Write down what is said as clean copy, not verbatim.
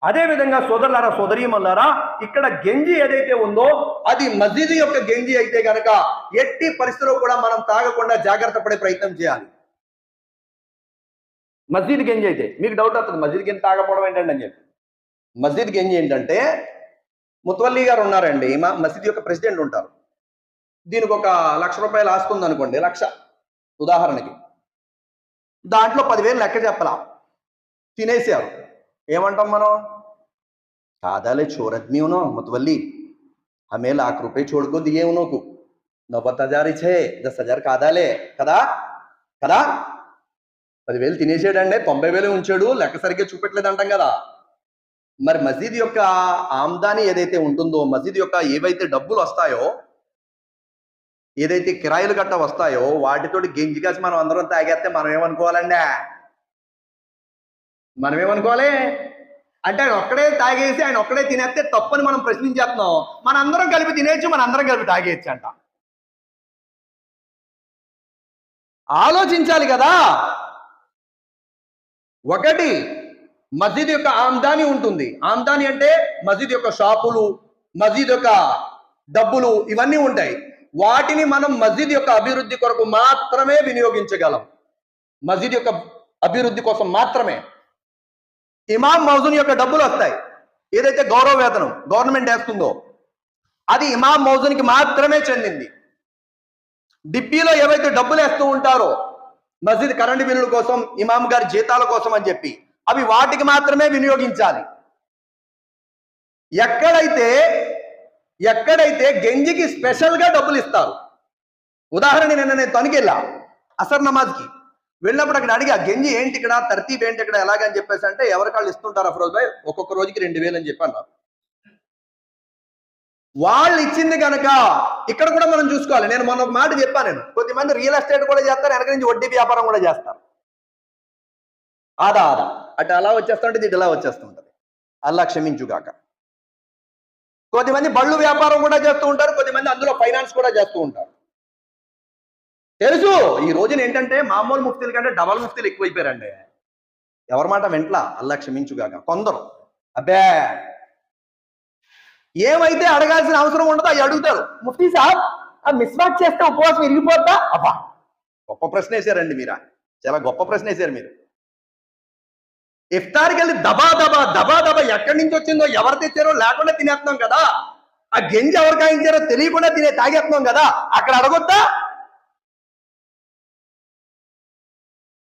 అదే విధంగా సోదరులారా సోదరీమల్లారా, ఇక్కడ గంజి ఏదైతే ఉందో అది మస్జిద్ యొక్క గంజి అయితే గనక ఎట్టి పరిస్థితుల్లో కూడా మనం తాగకుండా జాగ్రత్త పడే ప్రయత్నం చేయాలి. మస్జిద్ గంజి అయితే మీకు డౌట్ వస్తుంది, మస్జిద్ గంజి తాగకపోవడం ఏంటండి అని చెప్పి. మస్జిద్ గంజి ఏంటంటే, ముతవల్లి గారు ఉన్నారండి, మా మసీద్ యొక్క ప్రెసిడెంట్ ఉంటారు. దీనికి ఒక ₹1,00,000 ఆస్తి ఉంది అనుకోండి, 1,00,000 ఉదాహరణకి. దాంట్లో 10,000 లెక్క చెప్పలా, తినేసారు. ఏమంటాం మనం? కాదాలే చోర్ ఆద్మీ హూ నా ముతవల్లి, హమే ₹1,00,000 छोड़ को दिए उनको, 90,000 ఇచ్చే 10,000 కాదాలే కదా కదా. 10,000 తినేసాడండి, 90,000 ఉంచాడు, లెక్క సరిగ్గా చూపెట్టలేదు అంటాం కదా. మరి మసీద్ యొక్క ఆమ్దాని ఏదైతే ఉంటుందో, మసీద్ యొక్క ఏవైతే డబ్బులు వస్తాయో, ఏదైతే కిరాయిలు గట్ట వస్తాయో, వాటితోటి గంజి కాసి మనం అందరం తాగేస్తే మనం ఏమనుకోవాలండి? మనం ఏమనుకోవాలి అంటే, ఆయన ఒక్కడే తాగేసి ఆయన ఒక్కడే తినేస్తే తప్పని మనం ప్రశ్నించేస్తున్నాం. మన అందరం కలిపి తినేయచ్చు, మన అందరం కలిపి తాగేయచ్చు అంట. ఆలోచించాలి కదా. ఒకటి, మస్జిద్ యొక్క ఆమ్దాని ఉంటుంది. ఆమ్దాని అంటే మస్జిద్ యొక్క షాపులు, మస్జిద్ యొక్క డబ్బులు ఇవన్నీ ఉంటాయి. వాటిని మనం మస్జిద్ యొక్క అభివృద్ధి కొరకు మాత్రమే వినియోగించగలం. మస్జిద్ యొక్క అభివృద్ధి కోసం మాత్రమే. ఇమాం మౌజూన్ యొక్క డబ్బులు వస్తాయి, ఏదైతే గౌరవ వేతనం గవర్నమెంట్ వేస్తుందో అది ఇమాం మౌజూన్కి మాత్రమే చెందింది. డిబ్బీలో ఏవైతే డబ్బులు వేస్తూ ఉంటారో మస్జిద్ కరెంటు బిల్లుల కోసం, ఇమాం గారి జీతాల కోసం అని చెప్పి, అవి వాటికి మాత్రమే వినియోగించాలి. ఎక్కడైతే గంజికి స్పెషల్గా డబ్బులు ఇస్తారు. ఉదాహరణ, నిన్న నేను తణుకెళ్ళా అసర్ నమాజ్కి వెళ్ళినప్పుడు అక్కడ అడిగా, గంజి ఏంటి ఇక్కడ, తర్తీబ్ ఏంటి ఇక్కడ, ఎలాగని చెప్పేసి అంటే, ఎవరికాళ్ళు ఇస్తుంటారు అఫరోజ్ భాయ్, ఒక్కొక్క రోజుకి 2,000 అని చెప్పి అన్నారు. వాళ్ళు ఇచ్చింది కనుక ఇక్కడ కూడా మనం చూసుకోవాలి. నేను మొన్న ఒక మాట చెప్పాను, నేను కొద్దిమంది రియల్ ఎస్టేట్ కూడా చేస్తారు, వెనక నుంచి వడ్డీ వ్యాపారం కూడా చేస్తారు. ఆదా అటు అలా వచ్చేస్తుంటది, ఇటు ఇలా వచ్చేస్తుంటది. అల్లా క్షమించుగాక. కొద్దిమంది బళ్ళు వ్యాపారం కూడా చేస్తూ ఉంటారు, కొద్దిమంది అందులో ఫైనాన్స్ కూడా చేస్తూ ఉంటారు. తెలుసు ఈ రోజున ఏంటంటే మామూలు ముఫ్తీల కంటే డబల్ ముఫ్తీలు ఎక్కువైపోయారండి. ఎవరి మాట వెంట్లా, అల్లా క్షమించుగాక. కొందరు అబ్బే ఏమైతే అడగాల్సిన అవసరం ఉండదో అవి అడుగుతారు. ముఫ్తీ సాబ్ మిస్వాక్ చేస్తే ఉపవాసం ఇరిగిపోద్దా? అబ్బా, గొప్ప ప్రశ్న వేశారండి మీరు, చాలా గొప్ప ప్రశ్న వేశారు మీరు. ఇఫ్తార్కి వెళ్ళి దబా దబా ఎక్కడి నుంచి వచ్చిందో, ఎవరు తెచ్చారో లేకుండా తినేస్తున్నాం కదా. ఆ గంజి ఎవరు కాయించారో తెలియకుండా తాగేస్తున్నాం కదా. అక్కడ అడగొద్దా?